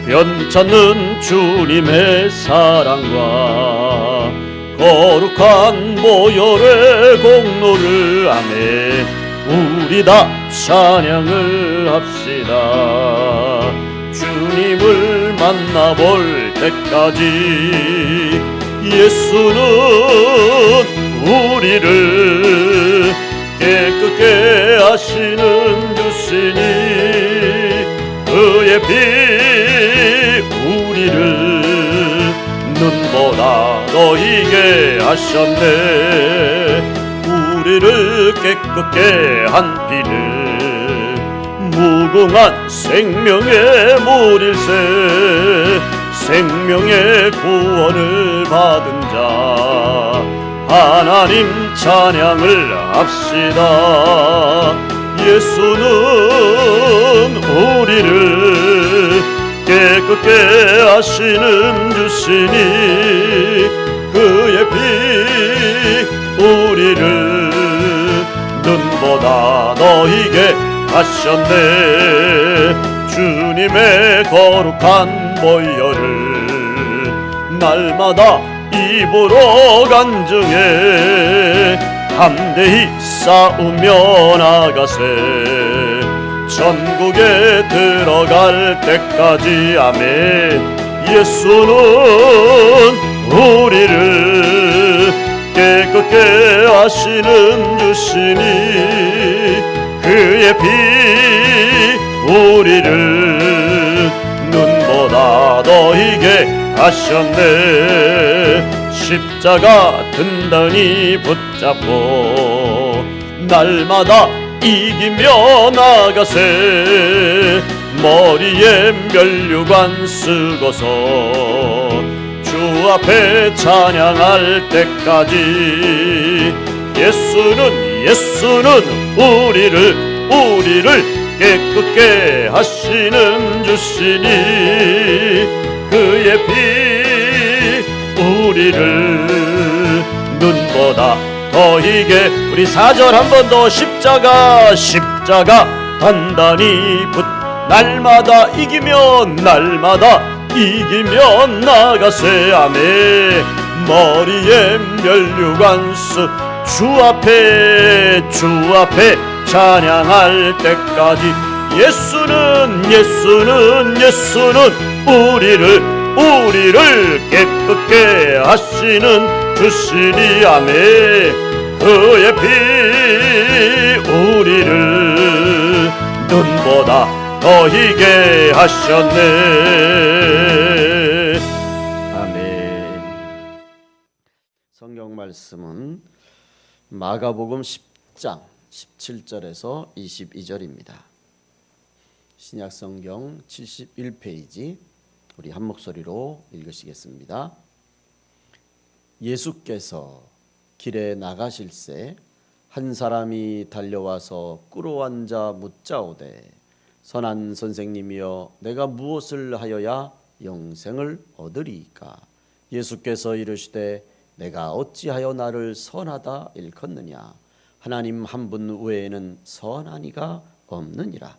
변찮는 주님의 사랑과 거룩한 보혈의 공로를 아멘. 우리 다 찬양을 합시다. 주님을 만나볼 때까지 예수는 우리를 깨끗게 하시는 주시니 그의 피 우리를 눈보다 너희게 하셨네. 우리를 깨끗게 한 피는 무궁한 생명의 물일세. 생명의 구원을 받은 자 하나님 찬양을 합시다. 예수는 우리를 깨끗게 하시는 주시니 그의 피 우리를 눈보다 너희게 하셨네. 주님의 거룩한 보혈을 날마다 입으로 간증해 담대히 싸우며 나가세. 전국에 들어갈 때까지 아멘. 예수는 우리를 깨끗게 하시는 주시니 그의 피 우리를 눈보다 너희게 하셨네. 십자가 든든히 붙잡고 날마다 이기며 나가세. 머리에 면류관 쓰고서 주 앞에 찬양할 때까지 예수는 우리를 깨끗게 하시는 주시니 그의 피 우리를 눈보다 더이게. 우리 4절 한 번 더. 십자가 단단히 날마다 이기며 나가세. 아멘. 머리에 면류관 쓰 주 앞에 찬양할 때까지 예수는 우리를 깨끗게 하시는 주시니 아멘. 그의 피 우리를 눈보다 더이게 하셨네. 아멘. 성경 말씀은 마가복음 10장 17절에서 22절입니다. 신약성경 71페이지 우리 한 목소리로 읽으시겠습니다. 예수께서 길에 나가실새 한 사람이 달려와서 꿇어앉아 묻자오되 선한 선생님이여 내가 무엇을 하여야 영생을 얻으리이까? 예수께서 이르시되 내가 어찌하여 나를 선하다 일컫느냐? 하나님 한 분 외에는 선한 이가 없느니라.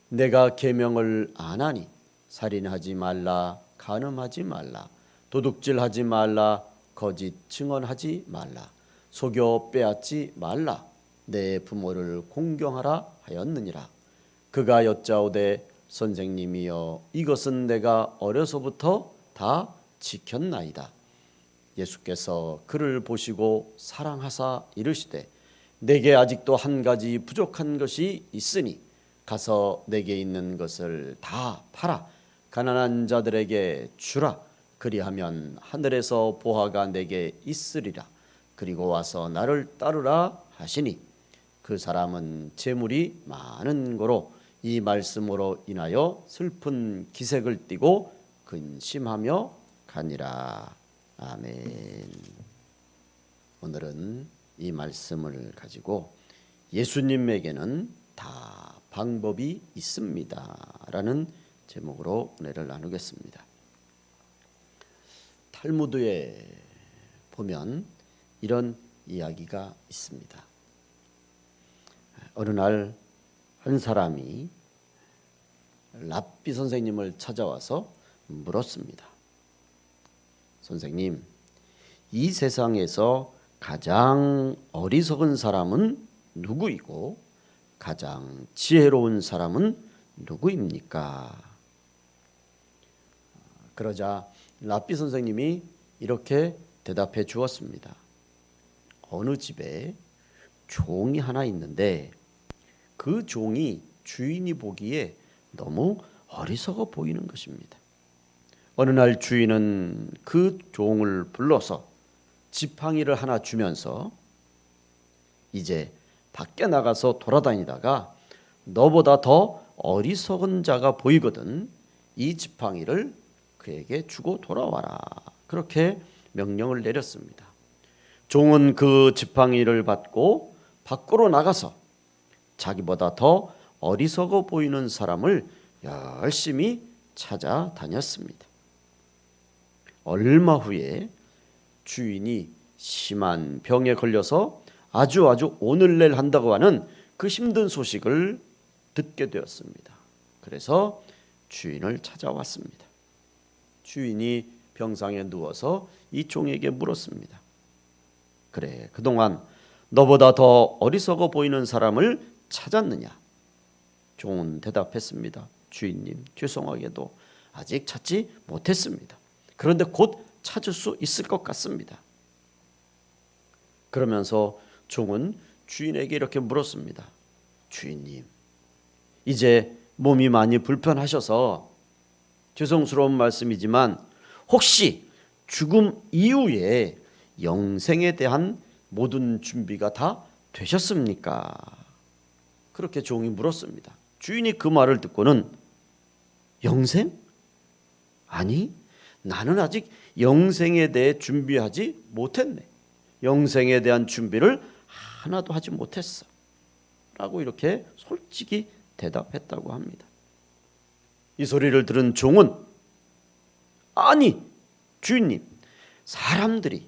내가 계명을 안 하니 살인하지 말라, 간음하지 말라, 도둑질하지 말라, 거짓 증언하지 말라, 속여 빼앗지 말라, 내 부모를 공경하라 하였느니라. 그가 여짜오되 선생님이여 이것은 내가 어려서부터 다 지켰나이다. 예수께서 그를 보시고 사랑하사 이르시되 내게 아직도 한 가지 부족한 것이 있으니 가서 내게 있는 것을 다 팔아 가난한 자들에게 주라. 그리하면 하늘에서 보화가 내게 있으리라. 그리고 와서 나를 따르라 하시니 그 사람은 재물이 많은 고로 이 말씀으로 인하여 슬픈 기색을 띠고 근심하며 가니라. 아멘. 오늘은 이 말씀을 가지고 예수님에게는 다 방법이 있습니다 라는 제목으로 은혜를 나누겠습니다. 탈무드에 보면 이런 이야기가 있습니다. 어느 날 한 사람이 랍비 선생님을 찾아와서 물었습니다. 선생님, 이 세상에서 가장 어리석은 사람은 누구이고 가장 지혜로운 사람은 누구입니까? 그러자 랍비 선생님이 이렇게 대답해 주었습니다. 어느 집에 종이 하나 있는데 그 종이 주인이 보기에 너무 어리석어 보이는 것입니다. 어느 날 주인은 그 종을 불러서 지팡이를 하나 주면서 이제 밖에 나가서 돌아다니다가 너보다 더 어리석은 자가 보이거든 이 지팡이를 그에게 주고 돌아와라. 그렇게 명령을 내렸습니다. 종은 그 지팡이를 받고 밖으로 나가서 자기보다 더 어리석어 보이는 사람을 열심히 찾아다녔습니다. 얼마 후에 주인이 심한 병에 걸려서 아주 오늘내일 한다고 하는 그 힘든 소식을 듣게 되었습니다. 그래서 주인을 찾아왔습니다. 주인이 병상에 누워서 이 종에게 물었습니다. 그래, 그동안 너보다 더 어리석어 보이는 사람을 찾았느냐? 종은 대답했습니다. 주인님, 죄송하게도 아직 찾지 못했습니다. 그런데 곧 찾을 수 있을 것 같습니다. 그러면서 종은 주인에게 이렇게 물었습니다. 주인님, 이제 몸이 많이 불편하셔서 죄송스러운 말씀이지만 혹시 죽음 이후에 영생에 대한 모든 준비가 다 되셨습니까? 그렇게 종이 물었습니다. 주인이 그 말을 듣고는 영생? 아니, 나는 아직 영생에 대해 준비하지 못했네. 영생에 대한 준비를 하나도 하지 못했어. 라고 이렇게 솔직히 대답했다고 합니다. 이 소리를 들은 종은 아니, 주인님, 사람들이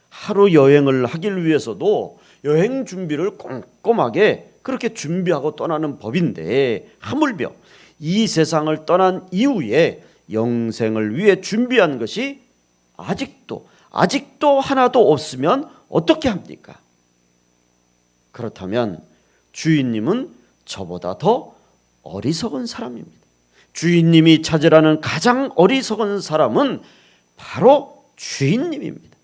하루 여행을 하기 위해서도 여행 준비를 꼼꼼하게 그렇게 준비하고 떠나는 법인데 하물며 이 세상을 떠난 이후에 영생을 위해 준비한 것이 아직도 하나도 없으면 어떻게 합니까? 그렇다면 주인님은 저보다 더 어리석은 사람입니다. 주인님이 찾으라는 가장 어리석은 사람은 바로 주인님입니다.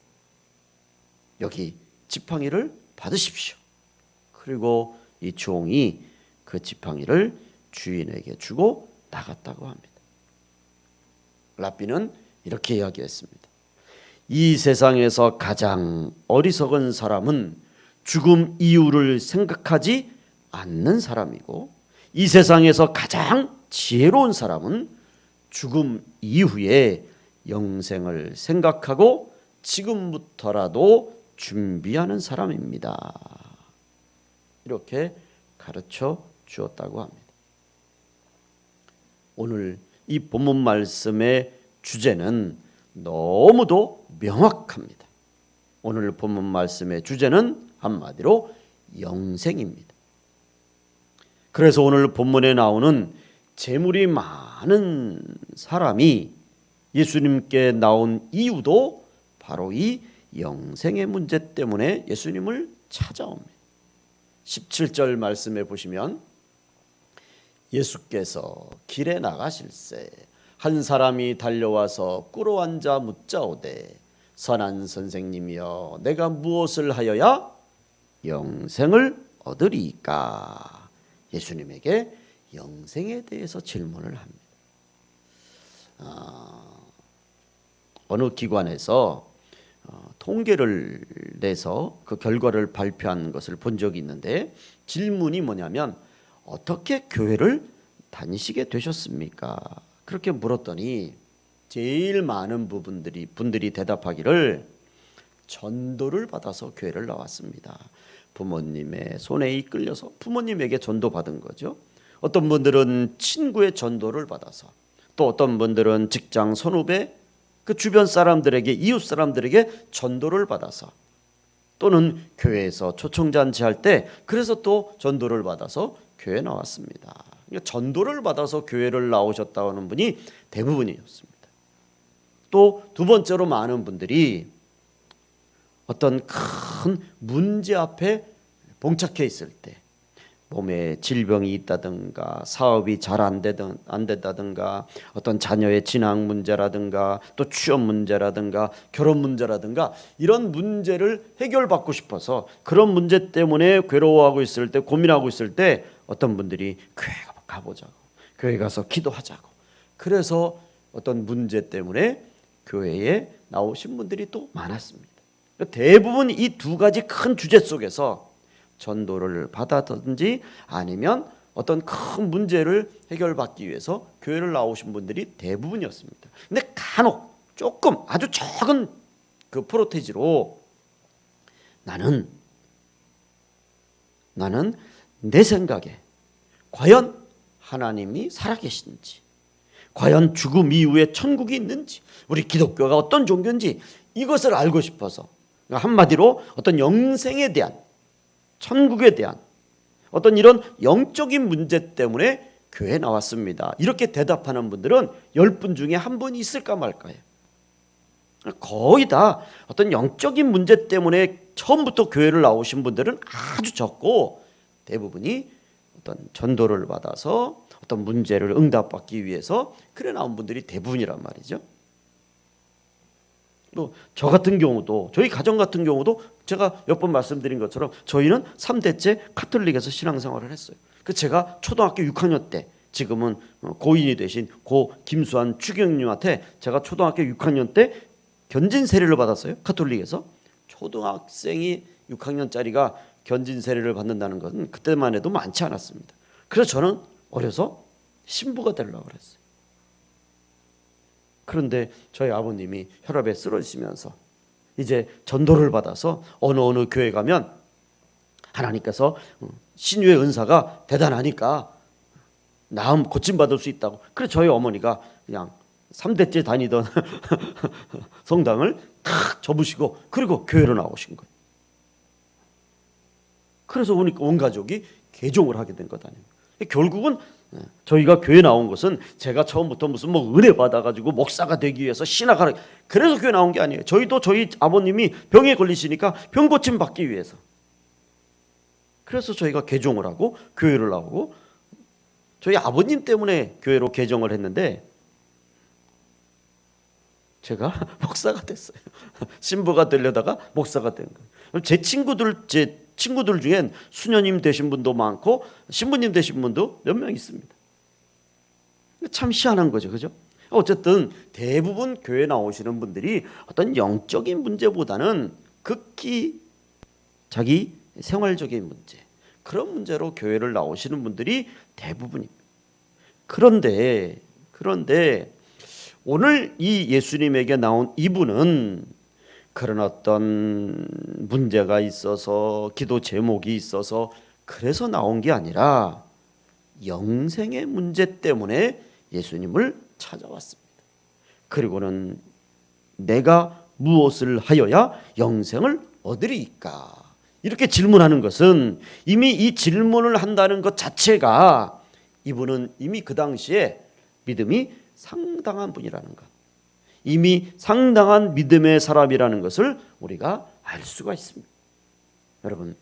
여기 지팡이를 받으십시오. 그리고 이 종이 그 지팡이를 주인에게 주고 나갔다고 합니다. 랍비는 이렇게 이야기했습니다. 이 세상에서 가장 어리석은 사람은 죽음 이후를 생각하지 않는 사람이고 이 세상에서 가장 지혜로운 사람은 죽음 이후에 영생을 생각하고 지금부터라도 준비하는 사람입니다. 이렇게 가르쳐 주었다고 합니다. 오늘 이 본문 말씀의 주제는 너무도 명확합니다. 오늘 본문 말씀의 주제는 한마디로 영생입니다. 그래서 오늘 본문에 나오는 재물이 많은 사람이 예수님께 나온 이유도 바로 이 영생의 문제 때문에 예수님을 찾아옵니다. 17절 말씀에 보시면 예수께서 길에 나가실새 한 사람이 달려와서 꿇어앉아 묻자오되 선한 선생님이여 내가 무엇을 하여야 영생을 얻으리이까? 예수님에게 영생에 대해서 질문을 합니다. 어느 기관에서 통계를 내서 그 결과를 발표한 것을 본 적이 있는데 질문이 뭐냐면 어떻게 교회를 다니시게 되셨습니까? 그렇게 물었더니 제일 많은 분들이 대답하기를 전도를 받아서 교회를 나왔습니다. 부모님의 손에 이끌려서 부모님에게 전도받은 거죠. 어떤 분들은 친구의 전도를 받아서, 또 어떤 분들은 직장 선후배, 그 주변 사람들에게, 이웃 사람들에게 전도를 받아서, 또는 교회에서 초청잔치 할 때 그래서 또 전도를 받아서 교회에 나왔습니다. 전도를 받아서 교회를 나오셨다는 분이 대부분이었습니다. 또 두 번째로 많은 분들이 어떤 큰 문제 앞에 봉착해 있을 때, 몸에 질병이 있다든가 사업이 잘 안 된다든가 어떤 자녀의 진학 문제라든가 또 취업 문제라든가 결혼 문제라든가 이런 문제를 해결받고 싶어서 그런 문제 때문에 괴로워하고 있을 때, 고민하고 있을 때 어떤 분들이 교회 가보자고, 교회 가서 기도하자고, 그래서 어떤 문제 때문에 교회에 나오신 분들이 또 많았습니다. 대부분 이 두 가지 큰 주제 속에서 전도를 받았든지 아니면 어떤 큰 문제를 해결받기 위해서 교회를 나오신 분들이 대부분이었습니다. 근데 간혹 조금 아주 작은 그 프로테지로 나는 내 생각에 과연 하나님이 살아계신지, 과연 죽음 이후에 천국이 있는지, 우리 기독교가 어떤 종교인지 이것을 알고 싶어서, 한마디로 어떤 영생에 대한, 천국에 대한 어떤 이런 영적인 문제 때문에 교회에 나왔습니다. 이렇게 대답하는 분들은 10분 중에 한 분이 있을까 말까요. 거의 다 어떤 영적인 문제 때문에 처음부터 교회를 나오신 분들은 아주 적고, 대부분이 어떤 전도를 받아서 어떤 문제를 응답받기 위해서 그래 나온 분들이 대부분이란 말이죠. 또 저 같은 경우도, 저희 가정 같은 경우도 제가 몇 번 말씀드린 것처럼 저희는 3대째 카톨릭에서 신앙생활을 했어요. 그 제가 초등학교 6학년 때, 지금은 고인이 되신 고 김수환 추경님한테 제가 초등학교 6학년 때 견진 세례를 받았어요. 카톨릭에서. 초등학생이 6학년짜리가 견진 세례를 받는다는 것은 그때만 해도 많지 않았습니다. 그래서 저는 어려서 신부가 되려고 그랬어요. 그런데 저희 아버님이 혈압에 쓰러지시면서 이제 전도를 받아서 어느 교회 가면 하나님께서 신유의 은사가 대단하니까 나음 고침받을 수 있다고. 그래서 저희 어머니가 그냥 3대째 다니던 성당을 탁 접으시고 그리고 교회로 나오신 거예요. 그래서 온 가족이 개종을 하게 된 것 아닙니까? 결국은 저희가 교회 나온 것은 제가 처음부터 무슨 은혜 받아가지고 목사가 되기 위해서 신학하라, 그래서 교회 나온 게 아니에요. 저희도 저희 아버님이 병에 걸리시니까 병 고침 받기 위해서, 그래서 저희가 개종을 하고 교회를 나오고, 저희 아버님 때문에 교회로 개종을 했는데 제가 목사가 됐어요. 신부가 되려다가 목사가 된 거예요. 제 친구들 중엔 수녀님 되신 분도 많고 신부님 되신 분도 몇 명 있습니다. 참 희한한 거죠, 그죠? 어쨌든 대부분 교회 나오시는 분들이 어떤 영적인 문제보다는 극히 자기 생활적인 문제, 그런 문제로 교회를 나오시는 분들이 대부분입니다. 그런데 오늘 이 예수님에게 나온 이분은 그런 어떤 문제가 있어서, 기도 제목이 있어서 그래서 나온 게 아니라 영생의 문제 때문에 예수님을 찾아왔습니다. 그리고는 내가 무엇을 하여야 영생을 얻으리이까? 이렇게 질문하는 것은, 이미 이 질문을 한다는 것 자체가 이분은 이미 그 당시에 믿음이 상당한 분이라는 것, 이미 상당한 믿음의 사람이라는 것을 우리가 알 수가 있습니다. 여러분,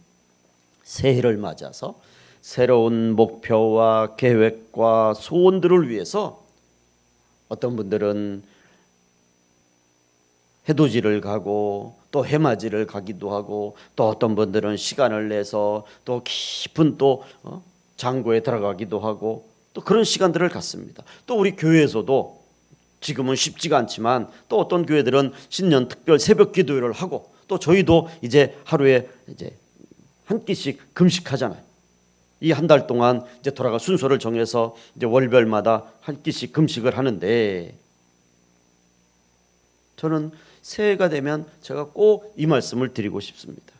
새해를 맞아서 새로운 목표와 계획과 소원들을 위해서 어떤 분들은 해돋이를 가고 또 해맞이를 가기도 하고, 또 어떤 분들은 시간을 내서 또 깊은 또 장고에 들어가기도 하고, 또 그런 시간들을 갖습니다. 또 우리 교회에서도 지금은 쉽지가 않지만 또 어떤 교회들은 신년 특별 새벽 기도회를 하고, 또 저희도 이제 하루에 이제 한 끼씩 금식하잖아요. 이 한 달 동안 이제 돌아가 순서를 정해서 이제 월별마다 한 끼씩 금식을 하는데, 저는 새해가 되면 제가 꼭 이 말씀을 드리고 싶습니다.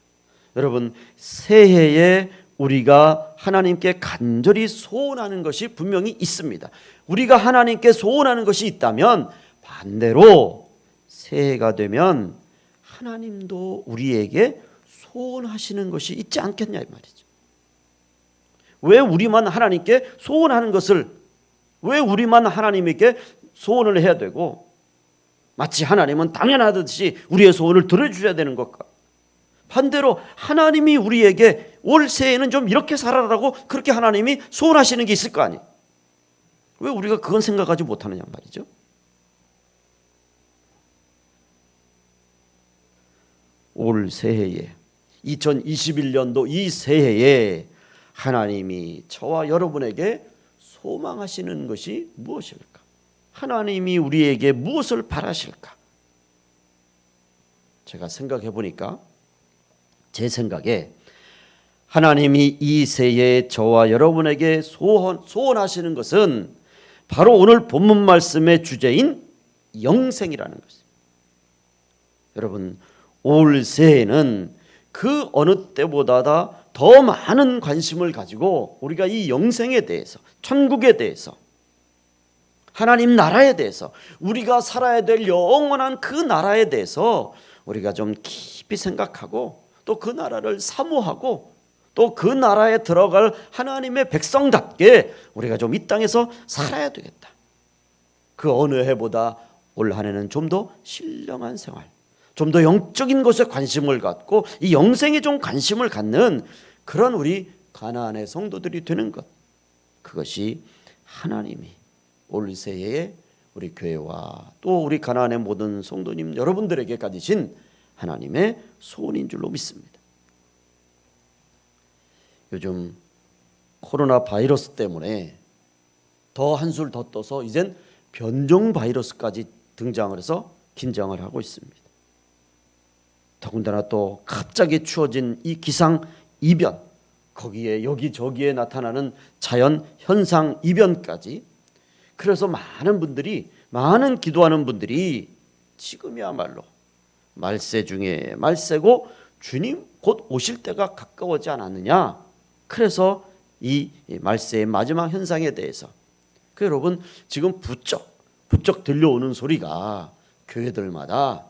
여러분, 새해에 우리가 하나님께 간절히 소원하는 것이 분명히 있습니다. 우리가 하나님께 소원하는 것이 있다면 반대로 새해가 되면 하나님도 우리에게 소원하시는 것이 있지 않겠냐 이 말이죠. 왜 우리만 하나님께 소원하는 것을, 왜 우리만 하나님에게 소원을 해야 되고 마치 하나님은 당연하듯이 우리의 소원을 들어주셔야 되는 것과 반대로 하나님이 우리에게 올 새해에는 좀 이렇게 살아라고 그렇게 하나님이 소원하시는 게 있을 거 아니에요. 왜 우리가 그건 생각하지 못하느냐 말이죠. 올 새해에 2021년도 이 새해에 하나님이 저와 여러분에게 소망하시는 것이 무엇일까? 하나님이 우리에게 무엇을 바라실까? 제가 생각해 보니까 제 생각에 하나님이 이 새해에 저와 여러분에게 소원하시는 것은 바로 오늘 본문 말씀의 주제인 영생이라는 것입니다. 여러분, 올 새해는 그 어느 때보다 더 많은 관심을 가지고 우리가 이 영생에 대해서, 천국에 대해서, 하나님 나라에 대해서, 우리가 살아야 될 영원한 그 나라에 대해서 우리가 좀 깊이 생각하고 또 그 나라를 사모하고 또 그 나라에 들어갈 하나님의 백성답게 우리가 좀 이 땅에서 살아야 되겠다. 그 어느 해보다 올 한 해는 좀 더 신령한 생활, 좀 더 영적인 것에 관심을 갖고 이 영생에 좀 관심을 갖는 그런 우리 가나안의 성도들이 되는 것, 그것이 하나님이 올 새해에 우리 교회와 또 우리 가나안의 모든 성도님 여러분들에게 가지신 하나님의 소원인 줄로 믿습니다. 요즘 코로나 바이러스 때문에 더 한술 더 떠서 이젠 변종 바이러스까지 등장을 해서 긴장을 하고 있습니다. 더군다나 또 갑자기 추워진 이 기상 이변, 거기에 여기저기에 나타나는 자연 현상 이변까지, 그래서 많은 기도하는 분들이 지금이야말로 말세 중에 말세고 주님 곧 오실 때가 가까워지 않았느냐, 그래서 이 말세의 마지막 현상에 대해서 여러분 지금 부쩍 들려오는 소리가 교회들마다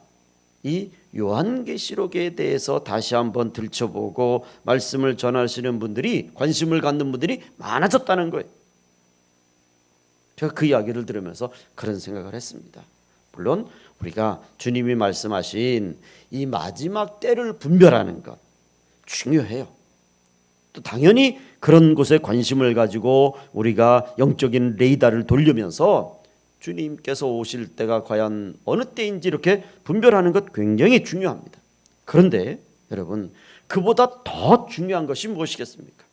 이 요한계시록에 대해서 다시 한번 들춰보고 말씀을 전하시는 분들이, 관심을 갖는 분들이 많아졌다는 거예요. 제가 그 이야기를 들으면서 그런 생각을 했습니다. 물론 우리가 주님이 말씀하신 이 마지막 때를 분별하는 것 중요해요. 또 당연히 그런 곳에 관심을 가지고 우리가 영적인 레이더를 돌리면서 주님께서 오실 때가 과연 어느 때인지 이렇게 분별하는 것 굉장히 중요합니다. 그런데 여러분, 그보다 더 중요한 것이 무엇이겠습니까?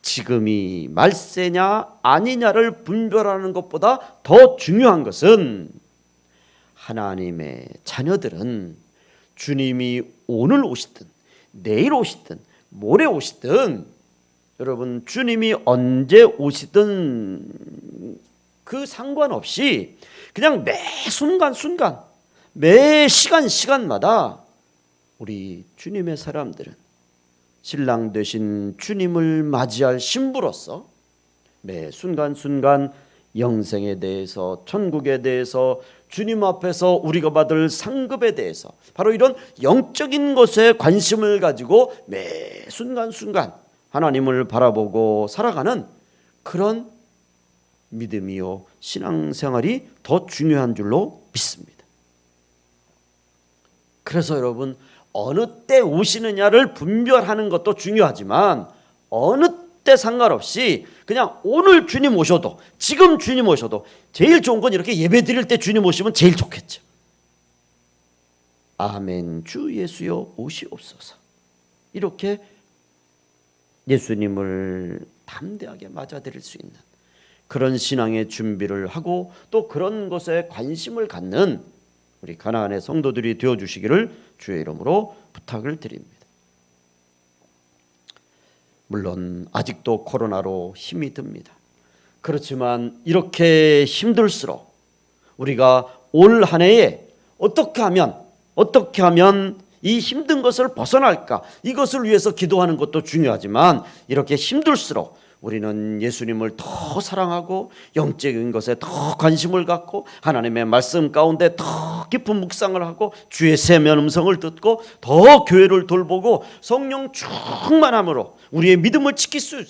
지금이 말세냐 아니냐를 분별하는 것보다 더 중요한 것은 하나님의 자녀들은 주님이 오늘 오시든 내일 오시든 모레 오시든, 여러분 주님이 언제 오시든 그 상관없이 그냥 매 순간 매 시간마다 우리 주님의 사람들은 신랑 되신 주님을 맞이할 신부로서 매 순간 영생에 대해서, 천국에 대해서, 주님 앞에서 우리가 받을 상급에 대해서, 바로 이런 영적인 것에 관심을 가지고 매 순간 하나님을 바라보고 살아가는 그런 믿음이요 신앙생활이 더 중요한 줄로 믿습니다. 그래서 여러분, 어느 때 오시느냐를 분별하는 것도 중요하지만 어느 때 상관없이 그냥 오늘 주님 오셔도, 지금 주님 오셔도, 제일 좋은 건 이렇게 예배 드릴 때 주님 오시면 제일 좋겠죠. 아멘 주 예수여 오시옵소서, 이렇게 예수님을 담대하게 맞아들일 수 있는 그런 신앙의 준비를 하고 또 그런 것에 관심을 갖는 우리 가나안의 성도들이 되어주시기를 주의 이름으로 부탁을 드립니다. 물론 아직도 코로나로 힘이 듭니다. 그렇지만 이렇게 힘들수록 우리가 올 한 해에 어떻게 하면 이 힘든 것을 벗어날까, 이것을 위해서 기도하는 것도 중요하지만 이렇게 힘들수록 우리는 예수님을 더 사랑하고 영적인 것에 더 관심을 갖고 하나님의 말씀 가운데 더 깊은 묵상을 하고 주의 세면 음성을 듣고 더 교회를 돌보고 성령 충만함으로 우리의 믿음을 지킬 수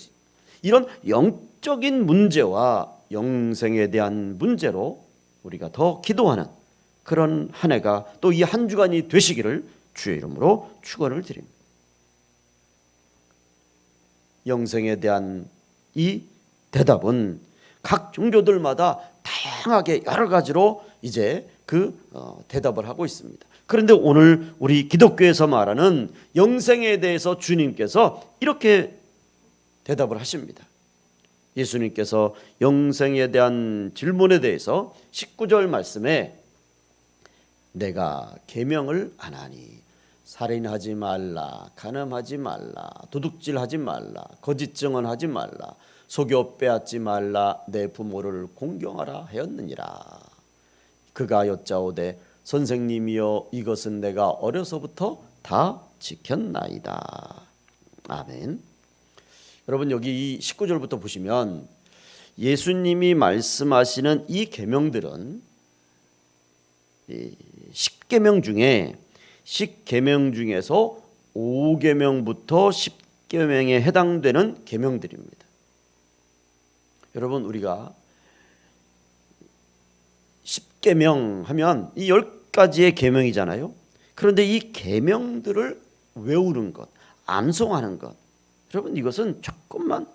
이런 영적인 문제와 영생에 대한 문제로 우리가 더 기도하는 그런 한 해가 또 이 한 주간이 되시기를 주의 이름으로 축원을 드립니다. 영생에 대한 이 대답은 각 종교들마다 다양하게 여러 가지로 이제 대답을 하고 있습니다. 그런데 오늘 우리 기독교에서 말하는 영생에 대해서 주님께서 이렇게 대답을 하십니다. 예수님께서 영생에 대한 질문에 대해서 19절 말씀에 내가 계명을 안 하니 살인하지 말라, 간음하지 말라, 도둑질하지 말라, 거짓 증언하지 말라, 속여 빼앗지 말라, 내 부모를 공경하라 하였느니라. 그가 여짜오되 선생님이여 이것은 내가 어려서부터 다 지켰나이다. 아멘. 여러분 여기 이 19절부터 보시면 예수님이 말씀하시는 이 계명들은 10계명 중에 10계명 중에서 5계명부터 10계명에 해당되는 계명들입니다. 여러분 우리가 10계명 하면 이 10가지의 계명이잖아요. 그런데 이 계명들을 외우는 것, 암송하는 것, 여러분 이것은 조금만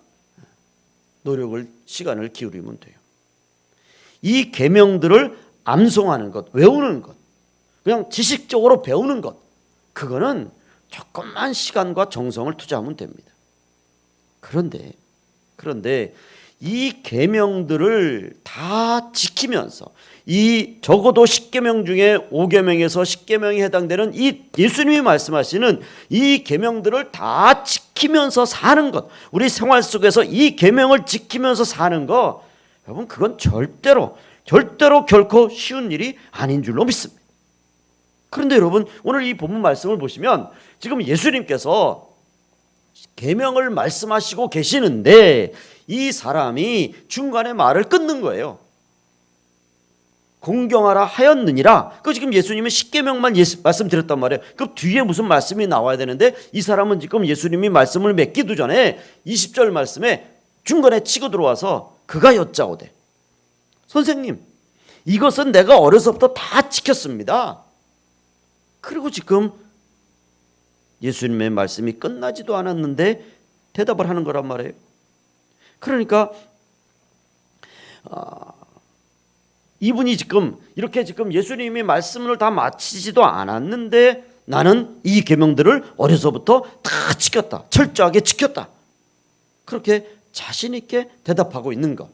노력을 시간을 기울이면 돼요. 이 계명들을 암송하는 것, 외우는 것, 그냥 지식적으로 배우는 것, 그거는 조금만 시간과 정성을 투자하면 됩니다. 그런데 이 계명들을 다 지키면서 이 적어도 10계명 중에 5계명에서 10계명에 해당되는 이 예수님이 말씀하시는 이 계명들을 다 지키면서 사는 것, 우리 생활 속에서 이 계명을 지키면서 사는 것, 여러분 그건 절대로 결코 쉬운 일이 아닌 줄로 믿습니다. 그런데 여러분 오늘 이 본문 말씀을 보시면 지금 예수님께서 계명을 말씀하시고 계시는데 이 사람이 중간에 말을 끊는 거예요. 공경하라 하였느니라. 그 지금 예수님은 10계명만 말씀드렸단 말이에요. 그 뒤에 무슨 말씀이 나와야 되는데 이 사람은 지금 예수님이 말씀을 맺기도 전에 20절 말씀에 중간에 치고 들어와서 그가 여짜오되 선생님 이것은 내가 어려서부터 다 지켰습니다. 그리고 지금 예수님의 말씀이 끝나지도 않았는데 대답을 하는 거란 말이에요. 그러니까 이분이 지금 이렇게 예수님이 말씀을 다 마치지도 않았는데 나는 이 계명들을 어려서부터 다 지켰다. 철저하게 지켰다. 그렇게 자신 있게 대답하고 있는 것.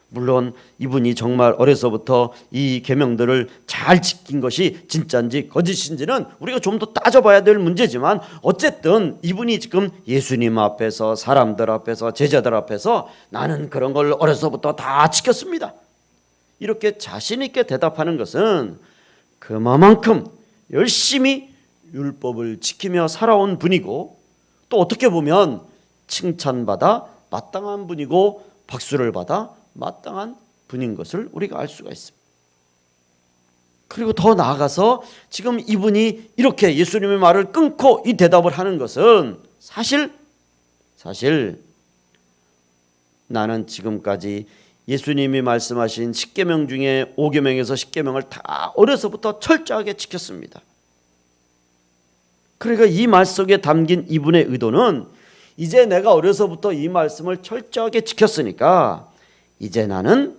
물론 이분이 정말 어려서부터 이 계명들을 잘 지킨 것이 진짜인지 거짓인지는 우리가 좀 더 따져봐야 될 문제지만 어쨌든 이분이 지금 예수님 앞에서 사람들 앞에서 제자들 앞에서 나는 그런 걸 어려서부터 다 지켰습니다. 이렇게 자신 있게 대답하는 것은 그만큼 열심히 율법을 지키며 살아온 분이고 또 어떻게 보면 칭찬받아 마땅한 분이고 박수를 받아 마땅한 분인 것을 우리가 알 수가 있습니다. 그리고 더 나아가서 지금 이분이 이렇게 예수님의 말을 끊고 이 대답을 하는 것은 사실 나는 지금까지 예수님이 말씀하신 10계명 중에 5계명에서 10계명을 다 어려서부터 철저하게 지켰습니다. 그러니까 이 말 속에 담긴 이분의 의도는 이제 내가 어려서부터 이 말씀을 철저하게 지켰으니까 이제 나는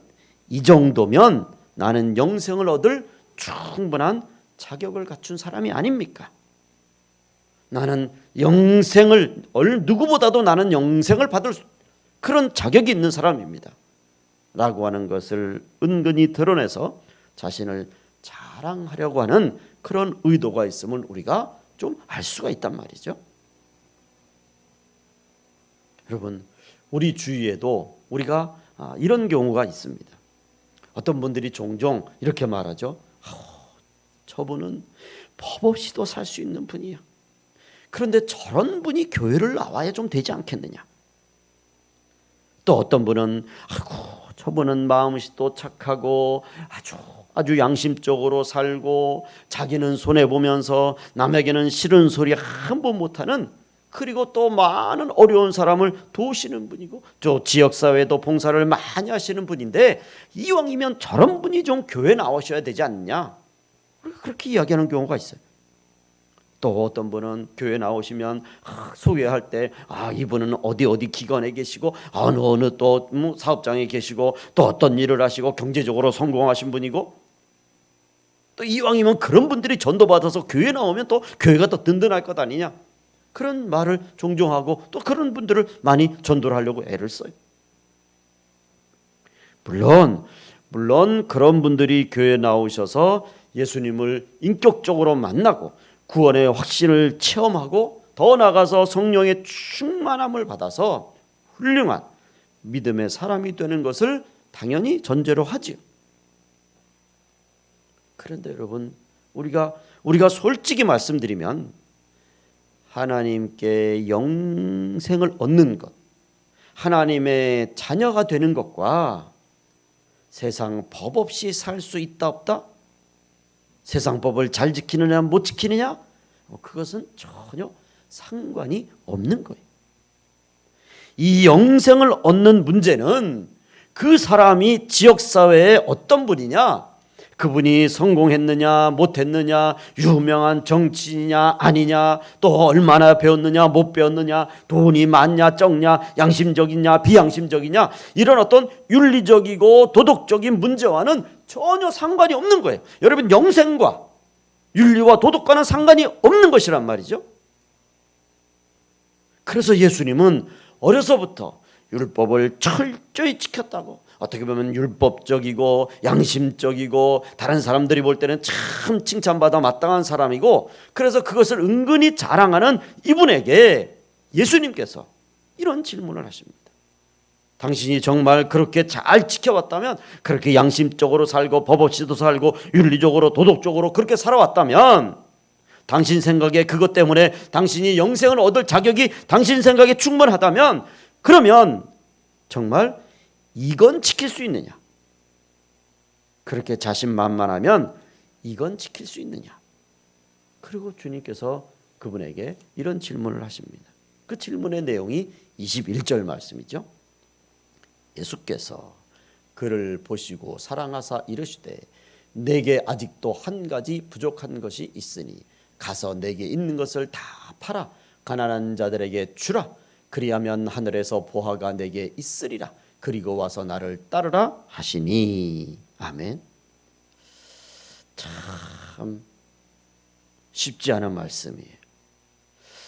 이 정도면 나는 영생을 얻을 충분한 자격을 갖춘 사람이 아닙니까? 나는 영생을 누구보다도 나는 영생을 받을 그런 자격이 있는 사람입니다. 라고 하는 것을 은근히 드러내서 자신을 자랑하려고 하는 그런 의도가 있음을 우리가 좀 알 수가 있단 말이죠. 여러분 우리 주위에도 우리가 이런 경우가 있습니다. 어떤 분들이 종종 이렇게 말하죠. 저분은 법 없이도 살 수 있는 분이야. 그런데 저런 분이 교회를 나와야 좀 되지 않겠느냐. 또 어떤 분은 저분은 마음이 또 착하고 아주 양심적으로 살고 자기는 손해보면서 남에게는 싫은 소리 한 번 못하는 그리고 또 많은 어려운 사람을 도우시는 분이고 또 지역사회도 봉사를 많이 하시는 분인데 이왕이면 저런 분이 좀 교회 나오셔야 되지 않느냐, 그렇게 이야기하는 경우가 있어요. 또 어떤 분은 교회 나오시면 소개할 때 이분은 어디 기관에 계시고 어느 또 사업장에 계시고 또 어떤 일을 하시고 경제적으로 성공하신 분이고, 또 이왕이면 그런 분들이 전도받아서 교회 나오면 또 교회가 더 든든할 것 아니냐, 그런 말을 종종 하고 또 그런 분들을 많이 전도를 하려고 애를 써요. 물론 그런 분들이 교회에 나오셔서 예수님을 인격적으로 만나고 구원의 확신을 체험하고 더 나아가서 성령의 충만함을 받아서 훌륭한 믿음의 사람이 되는 것을 당연히 전제로 하지요. 그런데 여러분, 우리가 솔직히 말씀드리면 하나님께 영생을 얻는 것, 하나님의 자녀가 되는 것과 세상 법 없이 살 수 있다 없다? 세상 법을 잘 지키느냐 못 지키느냐? 그것은 전혀 상관이 없는 거예요. 이 영생을 얻는 문제는 그 사람이 지역사회에 어떤 분이냐, 그분이 성공했느냐 못했느냐, 유명한 정치인이냐 아니냐, 또 얼마나 배웠느냐 못 배웠느냐, 돈이 많냐 적냐, 양심적이냐 비양심적이냐, 이런 어떤 윤리적이고 도덕적인 문제와는 전혀 상관이 없는 거예요. 여러분, 영생과 윤리와 도덕과는 상관이 없는 것이란 말이죠. 그래서 예수님은 어려서부터 율법을 철저히 지켰다고, 어떻게 보면 율법적이고 양심적이고 다른 사람들이 볼 때는 참 칭찬받아 마땅한 사람이고, 그래서 그것을 은근히 자랑하는 이분에게 예수님께서 이런 질문을 하십니다. 당신이 정말 그렇게 잘 지켜왔다면, 그렇게 양심적으로 살고 법 없이도 살고 윤리적으로 도덕적으로 그렇게 살아왔다면, 당신 생각에 그것 때문에 당신이 영생을 얻을 자격이 당신 생각에 충분하다면, 그러면 정말 이건 지킬 수 있느냐? 그렇게 자신만만하면 이건 지킬 수 있느냐? 그리고 주님께서 그분에게 이런 질문을 하십니다. 그 질문의 내용이 21절 말씀이죠. 예수께서 그를 보시고 사랑하사 이르시되 내게 아직도 한 가지 부족한 것이 있으니 가서 내게 있는 것을 다 팔아 가난한 자들에게 주라. 그리하면 하늘에서 보화가 내게 있으리라. 그리고 와서 나를 따르라 하시니. 아멘. 참 쉽지 않은 말씀이에요.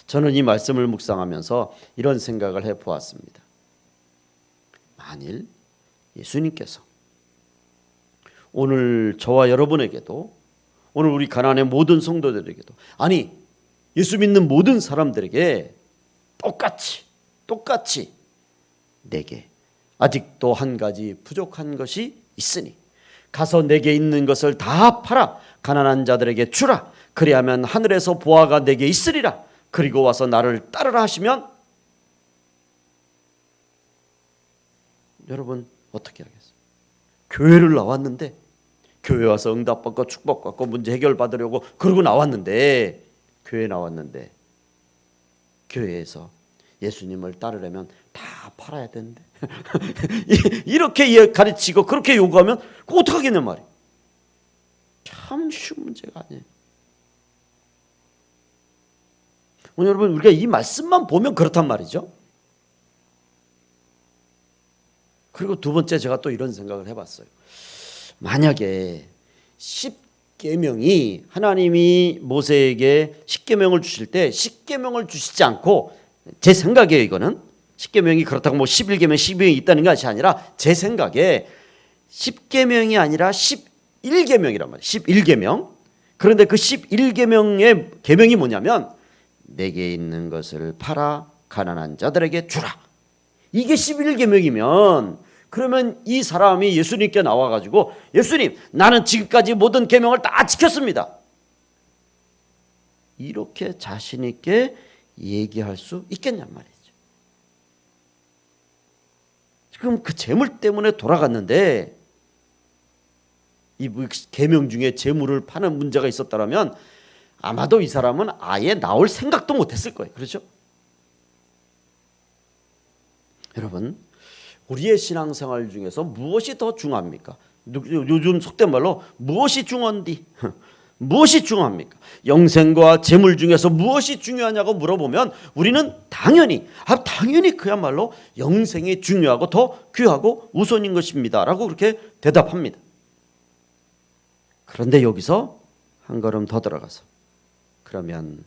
저는 이 말씀을 묵상하면서 이런 생각을 해보았습니다. 만일 예수님께서 오늘 저와 여러분에게도, 오늘 우리 가나안의 모든 성도들에게도, 아니 예수 믿는 모든 사람들에게 똑같이 내게 아직도 한 가지 부족한 것이 있으니 가서 내게 있는 것을 다 팔아 가난한 자들에게 주라. 그리하면 하늘에서 보화가 내게 있으리라. 그리고 와서 나를 따르라 하시면, 여러분 어떻게 하겠어요? 교회를 나왔는데, 교회 와서 응답받고 축복받고 문제 해결받으려고 그러고 나왔는데, 교회 나왔는데 교회에서 예수님을 따르려면 다 팔아야 되는데 이렇게 가르치고 그렇게 요구하면 그거 어떡하겠냐 말이에요. 참 쉬운 문제가 아니에요. 오늘 여러분, 우리가 이 말씀만 보면 그렇단 말이죠. 그리고 두 번째, 제가 또 이런 생각을 해봤어요. 만약에 10계명이, 하나님이 모세에게 10계명을 주실 때 10계명을 주시지 않고, 제 생각이에요, 이거는 10계명이 그렇다고 뭐 11계명 12계명이 있다는 것이 아니라, 제 생각에 10계명이 아니라 11계명이란 말이에요. 11계명. 그런데 그 11계명의 계명이 뭐냐면, 내게 있는 것을 팔아 가난한 자들에게 주라. 이게 11계명이면, 그러면 이 사람이 예수님께 나와가지고, 예수님, 나는 지금까지 모든 계명을 다 지켰습니다, 이렇게 자신 있게 얘기할 수 있겠냔 말이죠. 지금 그 재물 때문에 돌아갔는데, 이 계명 중에 재물을 파는 문제가 있었다면 아마도 이 사람은 아예 나올 생각도 못했을 거예요. 그렇죠? 여러분, 우리의 신앙생활 중에서 무엇이 더 중요합니까? 요즘 속된 말로 무엇이 중요한디? 무엇이 중요합니까? 영생과 재물 중에서 무엇이 중요하냐고 물어보면 우리는 당연히 그야말로 영생이 중요하고 더 귀하고 우선인 것입니다 라고 그렇게 대답합니다. 그런데 여기서 한 걸음 더 들어가서 그러면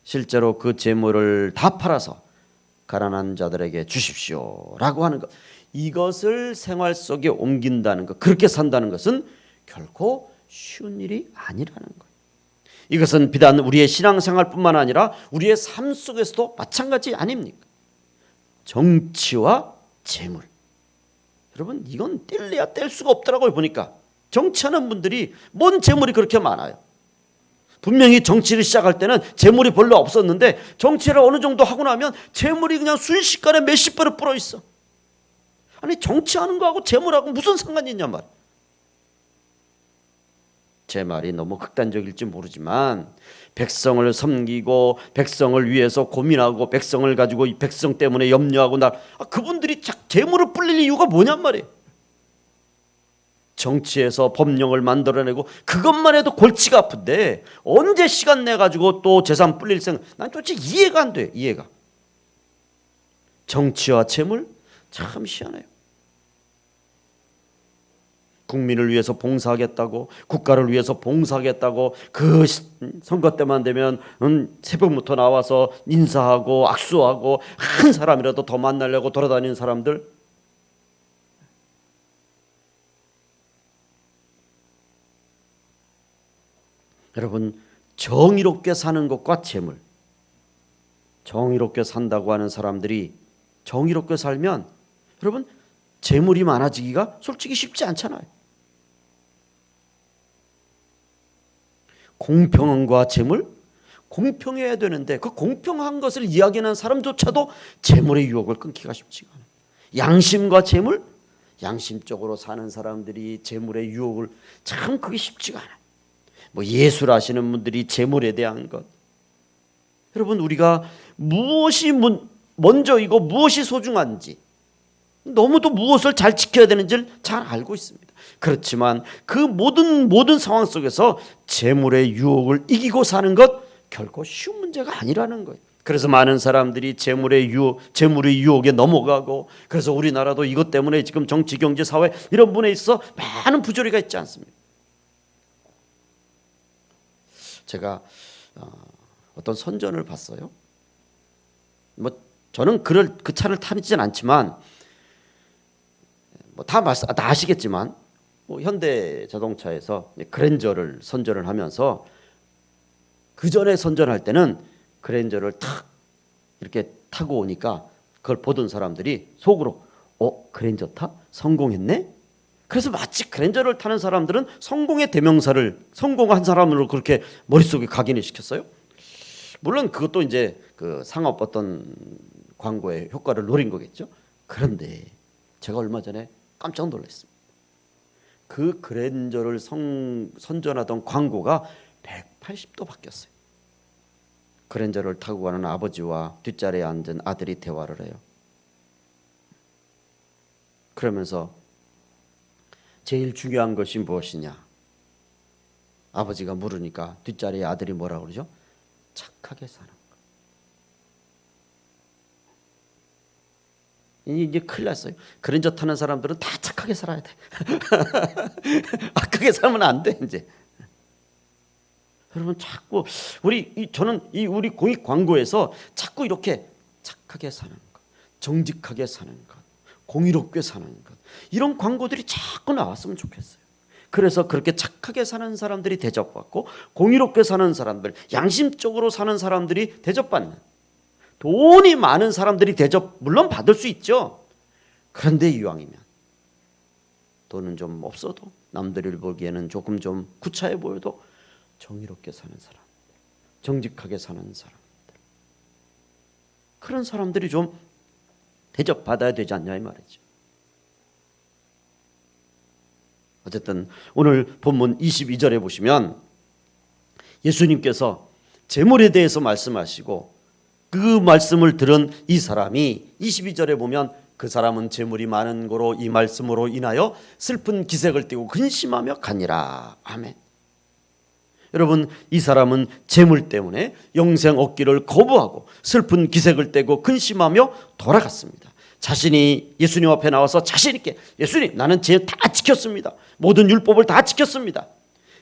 실제로 그 재물을 다 팔아서 가난한 자들에게 주십시오 라고 하는 것, 이것을 생활 속에 옮긴다는 것, 그렇게 산다는 것은 결코 쉬운 일이 아니라는 거예요. 이것은 비단 우리의 신앙생활뿐만 아니라 우리의 삶 속에서도 마찬가지 아닙니까? 정치와 재물, 여러분 이건 뗄래야 뗄 수가 없더라고요. 보니까 정치하는 분들이 뭔 재물이 그렇게 많아요. 분명히 정치를 시작할 때는 재물이 별로 없었는데 정치를 어느 정도 하고 나면 재물이 그냥 순식간에 몇십 배로 불어 있어. 아니 정치하는 거하고 재물하고 무슨 상관이 있냔 말이야. 제 말이 너무 극단적일지 모르지만 백성을 섬기고 백성을 위해서 고민하고 백성을 가지고 이 백성 때문에 염려하고 그분들이 재물을 불릴 이유가 뭐냔 말이에요. 정치에서 법령을 만들어내고 그것만 해도 골치가 아픈데 언제 시간 내가지고 또 재산 불릴 생각, 난 도대체 이해가 안 돼. 이해가. 정치와 재물 참 희한해요. 국민을 위해서 봉사하겠다고, 국가를 위해서 봉사하겠다고 그 선거 때만 되면 새벽부터 나와서 인사하고 악수하고 한 사람이라도 더 만나려고 돌아다니는 사람들, 여러분 정의롭게 사는 것과 재물, 정의롭게 산다고 하는 사람들이 정의롭게 살면 여러분 재물이 많아지기가 솔직히 쉽지 않잖아요. 공평함과 재물, 공평해야 되는데 그 공평한 것을 이야기하는 사람조차도 재물의 유혹을 끊기가 쉽지가 않아요. 양심과 재물, 양심적으로 사는 사람들이 재물의 유혹을 참 그게 쉽지가 않아요. 뭐 예술 하시는 분들이 재물에 대한 것, 여러분 우리가 무엇이 먼저이고 무엇이 소중한지, 너무도 무엇을 잘 지켜야 되는지를 잘 알고 있습니다. 그렇지만 그 모든 상황 속에서 재물의 유혹을 이기고 사는 것 결코 쉬운 문제가 아니라는 거예요. 그래서 많은 사람들이 재물의 유혹에 넘어가고, 그래서 우리나라도 이것 때문에 지금 정치, 경제, 사회 이런 부분에 있어 많은 부조리가 있지 않습니까? 제가 어떤 선전을 봤어요. 뭐 저는 그 차를 타지는 않지만 뭐 다 아시겠지만 뭐 현대자동차에서 그랜저를 선전을 하면서 그 전에 선전할 때는 그랜저를 탁 이렇게 타고 오니까 그걸 보던 사람들이 속으로 그랜저 타? 성공했네? 그래서 마치 그랜저를 타는 사람들은 성공의 대명사를, 성공한 사람으로 그렇게 머릿속에 각인을 시켰어요. 물론 그것도 이제 그 상업 어떤 광고의 효과를 노린 거겠죠. 그런데 제가 얼마 전에 깜짝 놀랐습니다. 그 그랜저를 선전하던 광고가 180도 바뀌었어요. 그랜저를 타고 가는 아버지와 뒷자리에 앉은 아들이 대화를 해요. 그러면서 제일 중요한 것이 무엇이냐? 아버지가 물으니까 뒷자리에 아들이 뭐라고 그러죠? 착하게 사는 것. 이제 큰일 났어요. 그랜저 타는 사람들은 다 착하게 살아야 돼. 악하게 살면 안 돼 이제. 여러분 자꾸 저는 우리 공익 광고에서 자꾸 이렇게 착하게 사는 것, 정직하게 사는 것, 공의롭게 사는 것, 이런 광고들이 자꾸 나왔으면 좋겠어요. 그래서 그렇게 착하게 사는 사람들이 대접받고 공의롭게 사는 사람들, 양심적으로 사는 사람들이 대접받는, 돈이 많은 사람들이 대접 물론 받을 수 있죠. 그런데 이왕이면 돈은 좀 없어도 남들을 보기에는 조금 좀 구차해 보여도 정의롭게 사는 사람, 정직하게 사는 사람들, 그런 사람들이 좀 대접받아야 되지 않냐 이 말이죠. 어쨌든 오늘 본문 22절에 보시면 예수님께서 재물에 대해서 말씀하시고 그 말씀을 들은 이 사람이 22절에 보면 그 사람은 재물이 많은 거로 이 말씀으로 인하여 슬픈 기색을 띠고 근심하며 가니라. 아멘. 여러분, 이 사람은 재물 때문에 영생 얻기를 거부하고 슬픈 기색을 띠고 근심하며 돌아갔습니다. 자신이 예수님 앞에 나와서 자신 있게, 예수님, 나는 제 다 지켰습니다. 모든 율법을 다 지켰습니다.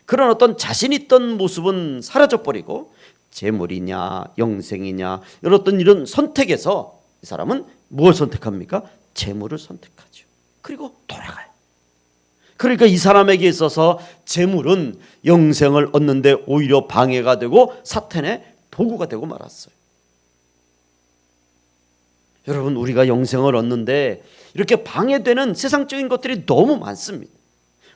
그런 어떤 자신 있던 모습은 사라져버리고 재물이냐 영생이냐 이런 선택에서 이 사람은 무엇을 선택합니까? 재물을 선택하죠. 그리고 돌아가요. 그러니까 이 사람에게 있어서 재물은 영생을 얻는데 오히려 방해가 되고 사탄의 도구가 되고 말았어요. 여러분, 우리가 영생을 얻는데 이렇게 방해되는 세상적인 것들이 너무 많습니다.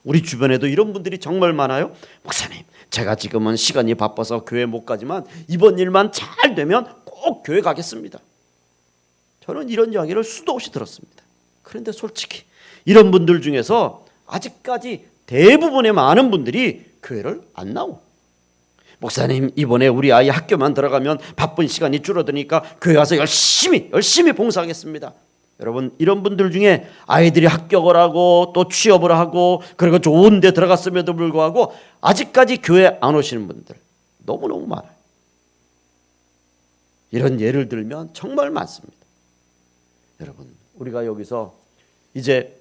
우리 주변에도 이런 분들이 정말 많아요. 목사님, 제가 지금은 시간이 바빠서 교회 못 가지만 이번 일만 잘 되면 꼭 교회 가겠습니다. 저는 이런 이야기를 수도 없이 들었습니다. 그런데 솔직히 이런 분들 중에서 아직까지 대부분의 많은 분들이 교회를 안 나오. 목사님, 이번에 우리 아이 학교만 들어가면 바쁜 시간이 줄어드니까 교회 와서 열심히 봉사하겠습니다. 여러분, 이런 분들 중에 아이들이 합격을 하고 또 취업을 하고 그리고 좋은 데 들어갔음에도 불구하고 아직까지 교회 안 오시는 분들 너무너무 많아요. 이런 예를 들면 정말 많습니다. 여러분, 우리가 여기서 이제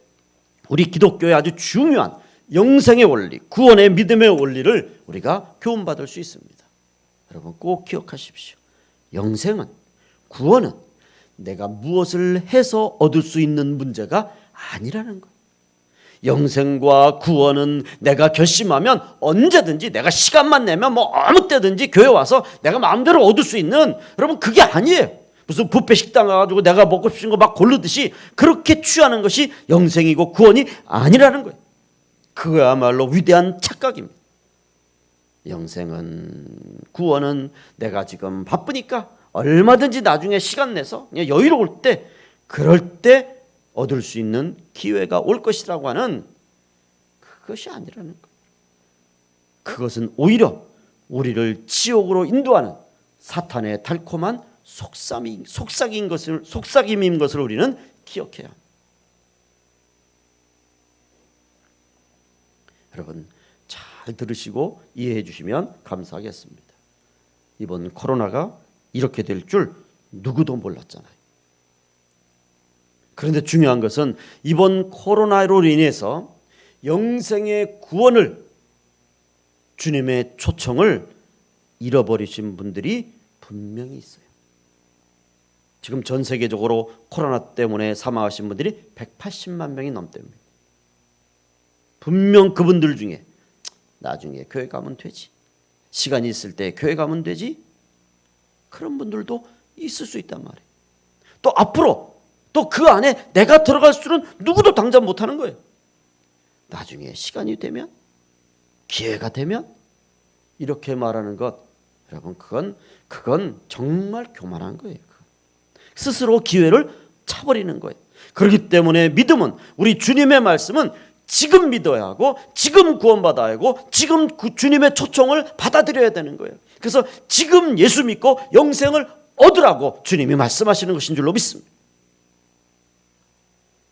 우리 기독교의 아주 중요한 영생의 원리, 구원의 믿음의 원리를 우리가 교훈받을 수 있습니다. 여러분, 꼭 기억하십시오. 영생은, 구원은 내가 무엇을 해서 얻을 수 있는 문제가 아니라는 거예요. 영생과 구원은 내가 결심하면 언제든지 내가 시간만 내면 아무 때든지 교회 와서 내가 마음대로 얻을 수 있는, 여러분, 그게 아니에요. 무슨 뷔페 식당 가가지고 내가 먹고 싶은 거 막 고르듯이 그렇게 취하는 것이 영생이고 구원이 아니라는 거예요. 그거야말로 위대한 착각입니다. 영생은, 구원은 내가 지금 바쁘니까 얼마든지 나중에 시간 내서 여유로울 때, 그럴 때 얻을 수 있는 기회가 올 것이라고 하는, 그것이 아니라는 거예요. 그것은 오히려 우리를 지옥으로 인도하는 사탄의 달콤한 속삭임인 것을 우리는 기억해야 합니다. 여러분, 잘 들으시고 이해해 주시면 감사하겠습니다. 이번 코로나가 이렇게 될 줄 누구도 몰랐잖아요. 그런데 중요한 것은 이번 코로나로 인해서 영생의 구원을, 주님의 초청을 잃어버리신 분들이 분명히 있어요. 지금 전 세계적으로 코로나 때문에 사망하신 분들이 180만 명이 넘답니다. 분명 그분들 중에 나중에 교회 가면 되지, 시간이 있을 때 교회 가면 되지, 그런 분들도 있을 수 있단 말이에요. 또 앞으로 또 그 안에 내가 들어갈 수는 누구도 당장 못하는 거예요. 나중에 시간이 되면, 기회가 되면, 이렇게 말하는 것, 여러분, 그건 정말 교만한 거예요. 스스로 기회를 차버리는 거예요. 그렇기 때문에 믿음은, 우리 주님의 말씀은 지금 믿어야 하고 지금 구원받아야 하고 지금 주님의 초청을 받아들여야 되는 거예요. 그래서 지금 예수 믿고 영생을 얻으라고 주님이 말씀하시는 것인 줄로 믿습니다.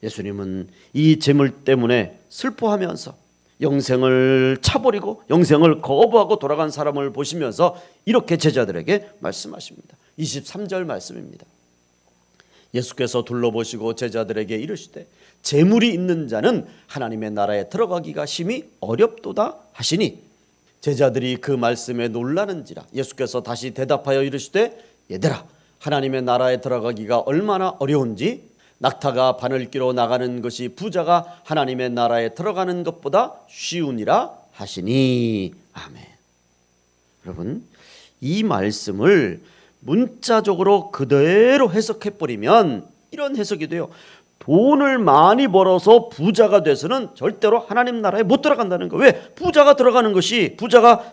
예수님은 이 재물 때문에 슬퍼하면서 영생을 차버리고 영생을 거부하고 돌아간 사람을 보시면서 이렇게 제자들에게 말씀하십니다. 23절 말씀입니다. 예수께서 둘러보시고 제자들에게 이르시되 재물이 있는 자는 하나님의 나라에 들어가기가 심히 어렵도다 하시니, 제자들이 그 말씀에 놀라는지라. 예수께서 다시 대답하여 이르시되 얘들아, 하나님의 나라에 들어가기가 얼마나 어려운지 낙타가 바늘귀로 나가는 것이 부자가 하나님의 나라에 들어가는 것보다 쉬우니라 하시니. 아멘. 여러분, 이 말씀을 문자적으로 그대로 해석해버리면 이런 해석이 돼요. 돈을 많이 벌어서 부자가 돼서는 절대로 하나님 나라에 못 들어간다는 거예요. 왜? 부자가 들어가는 것이, 부자가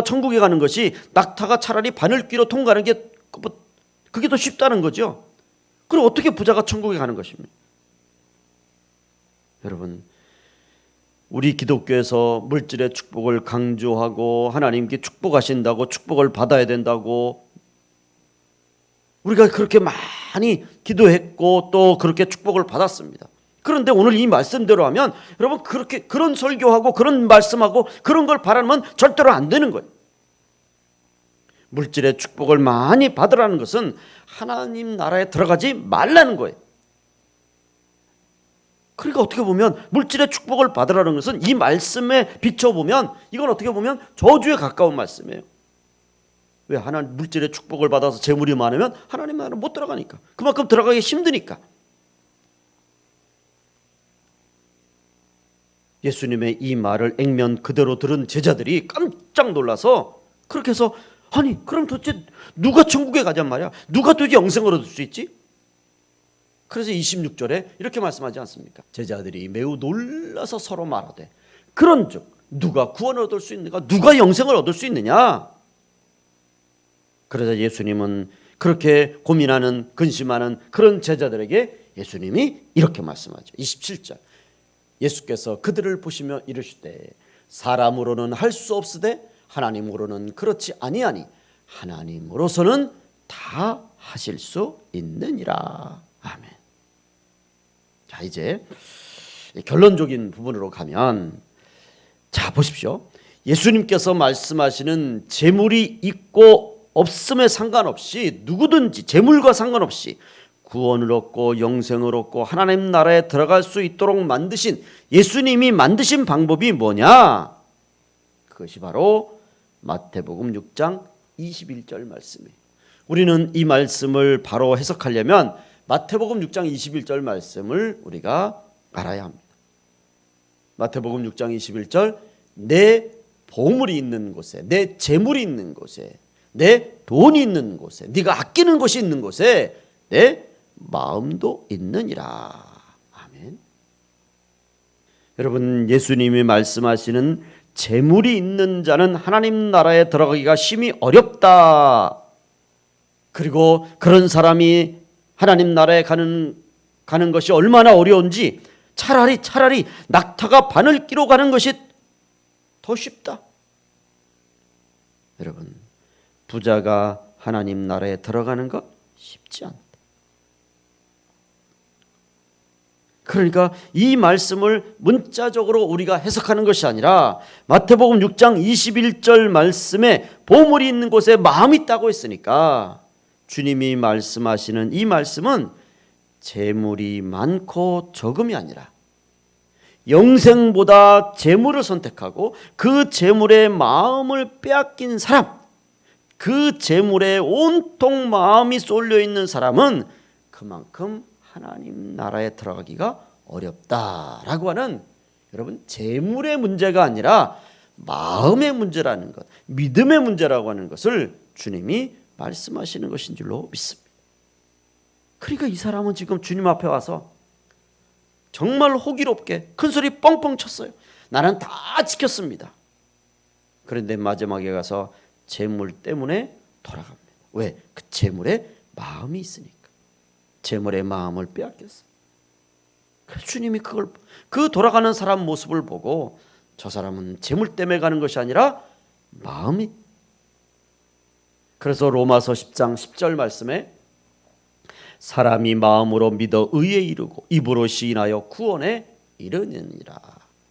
천국에 가는 것이 낙타가 차라리 바늘귀로 통과하는 게 그게 더 쉽다는 거죠. 그럼 어떻게 부자가 천국에 가는 것입니까? 여러분, 우리 기독교에서 물질의 축복을 강조하고 하나님께 축복하신다고, 축복을 받아야 된다고 우리가 그렇게 많이 기도했고 또 그렇게 축복을 받았습니다. 그런데 오늘 이 말씀대로 하면 여러분 그런 설교하고 그런 말씀하고 그런 걸 바라면 절대로 안 되는 거예요. 물질의 축복을 많이 받으라는 것은 하나님 나라에 들어가지 말라는 거예요. 그러니까 어떻게 보면 물질의 축복을 받으라는 것은 이 말씀에 비춰보면 이건 어떻게 보면 저주에 가까운 말씀이에요. 왜? 하나님 물질의 축복을 받아서 재물이 많으면 하나님 나라에 못 들어가니까. 그만큼 들어가기 힘드니까. 예수님의 이 말을 액면 그대로 들은 제자들이 깜짝 놀라서 그렇게 해서 아니 그럼 도대체 누가 천국에 가냔 말이야. 누가 도대체 영생을 얻을 수 있지? 그래서 26절에 이렇게 말씀하지 않습니까? 제자들이 매우 놀라서 서로 말하되 그런즉 누가 구원을 얻을 수 있는가? 누가 영생을 얻을 수 있느냐? 그래서 예수님은 그렇게 고민하는 근심하는 그런 제자들에게 예수님이 이렇게 말씀하죠. 27절 예수께서 그들을 보시며 이르시되 사람으로는 할 수 없으되 하나님으로는 그렇지 아니하니 하나님으로서는 다 하실 수 있느니라. 아멘. 자, 이제 결론적인 부분으로 가면 자 보십시오. 예수님께서 말씀하시는 재물이 있고 없음에 상관없이 누구든지 재물과 상관없이 구원을 얻고 영생을 얻고 하나님 나라에 들어갈 수 있도록 만드신 예수님이 만드신 방법이 뭐냐? 그것이 바로 마태복음 6장 21절 말씀이에요. 우리는 이 말씀을 바로 해석하려면 마태복음 6장 21절 말씀을 우리가 알아야 합니다. 마태복음 6장 21절 내 보물이 있는 곳에 내 재물이 있는 곳에 내 돈이 있는 곳에 네가 아끼는 것이 있는 곳에 내 마음도 있느니라. 아멘. 여러분 예수님이 말씀하시는 재물이 있는 자는 하나님 나라에 들어가기가 심히 어렵다. 그리고 그런 사람이 하나님 나라에 가는 것이 얼마나 어려운지 차라리 낙타가 바늘 끼로 가는 것이 더 쉽다. 여러분 부자가 하나님 나라에 들어가는 것 쉽지 않다. 그러니까 이 말씀을 문자적으로 우리가 해석하는 것이 아니라 마태복음 6장 21절 말씀에 보물이 있는 곳에 마음이 있다고 했으니까 주님이 말씀하시는 이 말씀은 재물이 많고 적음이 아니라 영생보다 재물을 선택하고 그 재물의 마음을 빼앗긴 사람, 그 재물에 온통 마음이 쏠려 있는 사람은 그만큼 하나님 나라에 들어가기가 어렵다라고 하는 여러분 재물의 문제가 아니라 마음의 문제라는 것, 믿음의 문제라고 하는 것을 주님이 말씀하시는 것인 줄로 믿습니다. 그러니까 이 사람은 지금 주님 앞에 와서 정말 호기롭게 큰 소리 뻥뻥 쳤어요. 나는 다 지켰습니다. 그런데 마지막에 가서 재물 때문에 돌아갑니다. 왜? 그 재물에 마음이 있으니까. 재물의 마음을 빼앗겼어요. 그래서 주님이 그 돌아가는 사람 모습을 보고 저 사람은 재물 때문에 가는 것이 아니라 마음이. 그래서 로마서 10장 10절 말씀에 사람이 마음으로 믿어 의에 이르고 입으로 시인하여 구원에 이르느니라.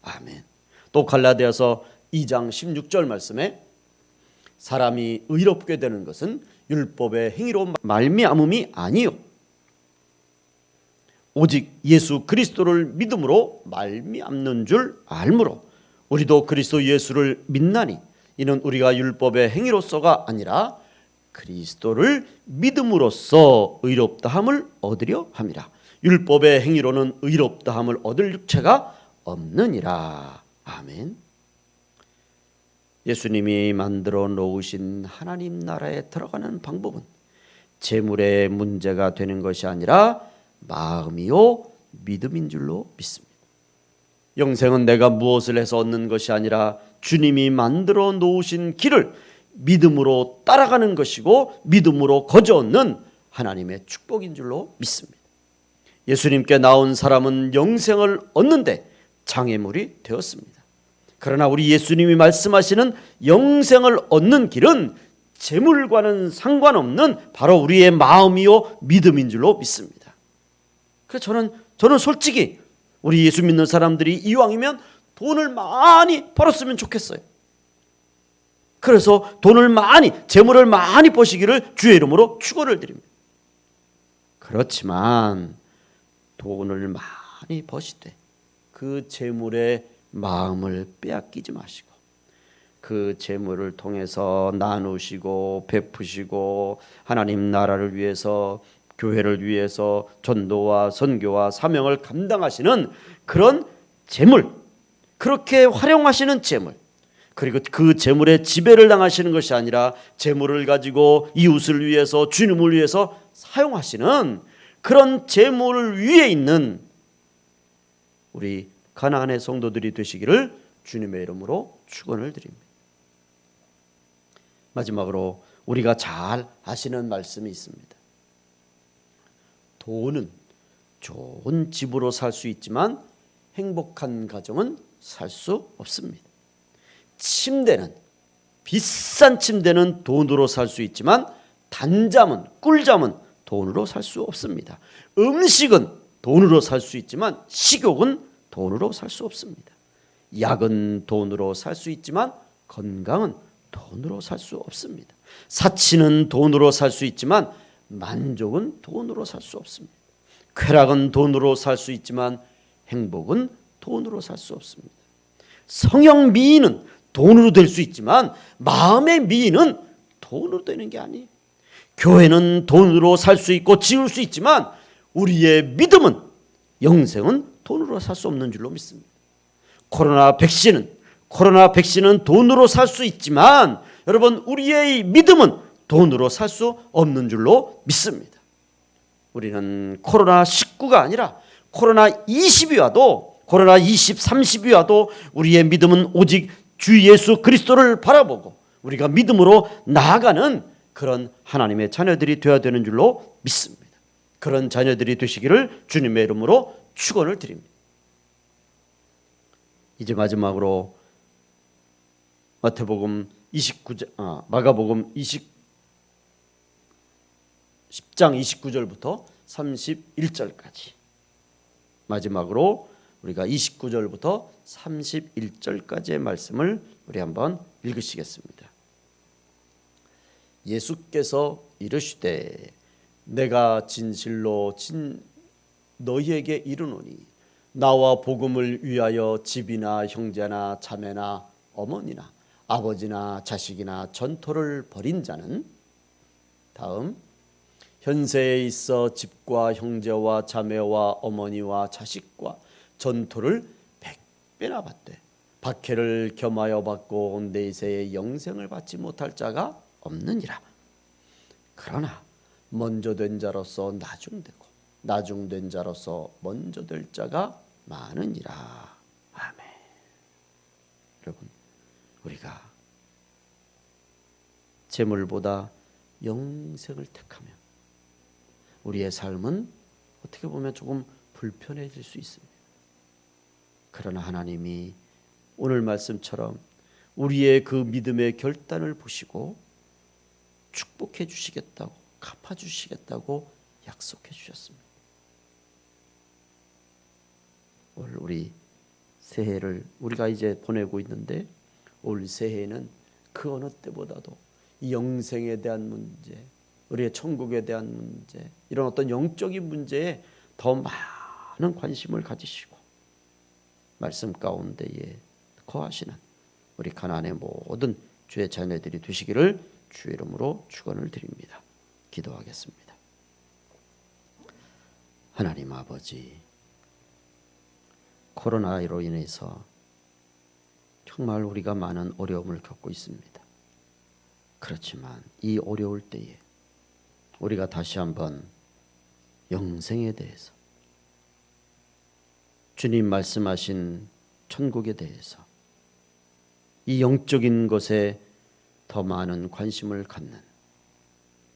아멘. 또 갈라디아서 2장 16절 말씀에 사람이 의롭게 되는 것은 율법의 행위로 말미암음이 아니요 오직 예수 그리스도를 믿음으로 말미암는 줄 알므로 우리도 그리스도 예수를 믿나니 이는 우리가 율법의 행위로서가 아니라 그리스도를 믿음으로써 의롭다함을 얻으려 함이라. 율법의 행위로는 의롭다함을 얻을 육체가 없느니라. 아멘. 예수님이 만들어 놓으신 하나님 나라에 들어가는 방법은 재물의 문제가 되는 것이 아니라 마음이요 믿음인 줄로 믿습니다. 영생은 내가 무엇을 해서 얻는 것이 아니라 주님이 만들어 놓으신 길을 믿음으로 따라가는 것이고 믿음으로 거저 얻는 하나님의 축복인 줄로 믿습니다. 예수님께 나온 사람은 영생을 얻는데 장애물이 되었습니다. 그러나 우리 예수님이 말씀하시는 영생을 얻는 길은 재물과는 상관없는 바로 우리의 마음이요 믿음인 줄로 믿습니다. 그래서 저는 솔직히 우리 예수 믿는 사람들이 이왕이면 돈을 많이 벌었으면 좋겠어요. 그래서 재물을 많이 버시기를 주의 이름으로 축원을 드립니다. 그렇지만 돈을 많이 버시되 그 재물의 마음을 빼앗기지 마시고 그 재물을 통해서 나누시고 베푸시고 하나님 나라를 위해서 교회를 위해서 전도와 선교와 사명을 감당하시는 그런 재물, 그렇게 활용하시는 재물, 그리고 그 재물에 지배를 당하시는 것이 아니라 재물을 가지고 이웃을 위해서 주님을 위해서 사용하시는 그런 재물 위에 있는 우리 가나안의 성도들이 되시기를 주님의 이름으로 축원을 드립니다. 마지막으로 우리가 잘 아시는 말씀이 있습니다. 돈은 좋은 집으로 살 수 있지만 행복한 가정은 살 수 없습니다. 침대는, 비싼 침대는 돈으로 살 수 있지만 단잠은, 꿀잠은 돈으로 살 수 없습니다. 음식은 돈으로 살 수 있지만 식욕은 돈으로 살 수 없습니다. 약은 돈으로 살 수 있지만 건강은 돈으로 살 수 없습니다. 사치는 돈으로 살 수 있지만 만족은 돈으로 살 수 없습니다. 쾌락은 돈으로 살 수 있지만 행복은 돈으로 살 수 없습니다. 성형 미인은 돈으로 될 수 있지만 마음의 미인은 돈으로 되는 게 아니에요. 교회는 돈으로 살 수 있고 지을 수 있지만 우리의 믿음은, 영생은 돈으로 살 수 없는 줄로 믿습니다. 코로나 백신은 돈으로 살 수 있지만 여러분, 우리의 믿음은 돈으로 살 수 없는 줄로 믿습니다. 우리는 코로나19가 아니라 코로나20이 와도, 코로나20, 30이 와도 우리의 믿음은 오직 주 예수 그리스도를 바라보고 우리가 믿음으로 나아가는 그런 하나님의 자녀들이 되어야 되는 줄로 믿습니다. 그런 자녀들이 되시기를 주님의 이름으로 축원을 드립니다. 이제 마지막으로 마가복음 10장 29절부터 31절까지, 마지막으로 우리가 29절부터 31절까지의 말씀을 우리 한번 읽으시겠습니다. 예수께서 이르시되 내가 진실로 너희에게 이르노니 나와 복음을 위하여 집이나 형제나 자매나 어머니나 아버지나 자식이나 전토를 벌인 자는, 다음, 현세에 있어 집과 형제와 자매와 어머니와 자식과 전토를 100배나 받되 박해를 겸하여 받고 내세에 영생을 받지 못할 자가 없느니라. 그러나 먼저 된 자로서 나중되고 나중된 자로서 먼저 될 자가 많으니라. 아멘. 여러분, 우리가 재물보다 영생을 택하면 우리의 삶은 어떻게 보면 조금 불편해질 수 있습니다. 그러나 하나님이 오늘 말씀처럼 우리의 그 믿음의 결단을 보시고 축복해 주시겠다고, 갚아 주시겠다고 약속해 주셨습니다. 올 우리 새해를 우리가 이제 보내고 있는데, 올 새해에는 그 어느 때보다도 이 영생에 대한 문제, 우리의 천국에 대한 문제, 이런 어떤 영적인 문제에 더 많은 관심을 가지시고 말씀 가운데에 거하시는 우리 가나안의 모든 주의 자녀들이 되시기를 주의 이름으로 축원을 드립니다. 기도하겠습니다. 하나님 아버지, 코로나로 인해서 정말 우리가 많은 어려움을 겪고 있습니다. 그렇지만 이 어려울 때에 우리가 다시 한번 영생에 대해서, 주님 말씀하신 천국에 대해서, 이 영적인 것에 더 많은 관심을 갖는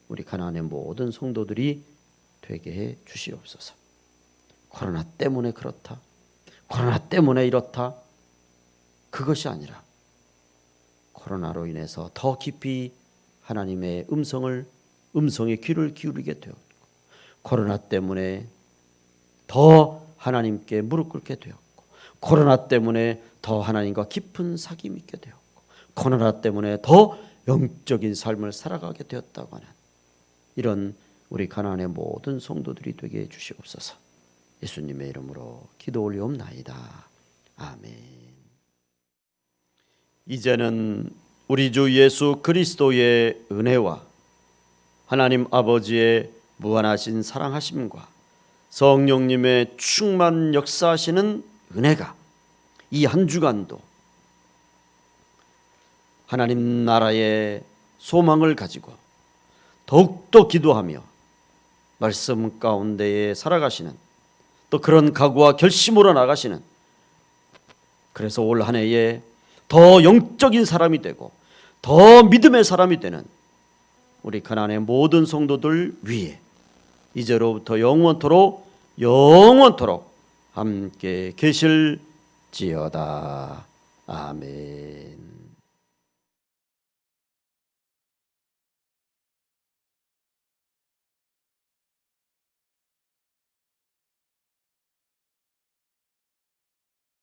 우리 가나안의 모든 성도들이 되게 해 주시옵소서. 코로나 때문에 그렇다, 코로나 때문에 이렇다, 그것이 아니라 코로나로 인해서 더 깊이 하나님의 음성에 귀를 기울이게 되었고, 코로나 때문에 더 하나님께 무릎 꿇게 되었고, 코로나 때문에 더 하나님과 깊은 사귐이 있게 되었고, 코로나 때문에 더 영적인 삶을 살아가게 되었다고 하는 이런 우리 가나안의 모든 성도들이 되게 해주시옵소서. 예수님의 이름으로 기도 올리옵나이다. 아멘. 이제는 우리 주 예수 그리스도의 은혜와 하나님 아버지의 무한하신 사랑하심과 성령님의 충만 역사하시는 은혜가 이 한 주간도 하나님 나라의 소망을 가지고 더욱더 기도하며 말씀 가운데에 살아가시는, 또 그런 각오와 결심으로 나가시는, 그래서 올 한 해에 더 영적인 사람이 되고 더 믿음의 사람이 되는 우리 가나안의 모든 성도들 위에 이제로부터 영원토록 함께 계실지어다. 아멘.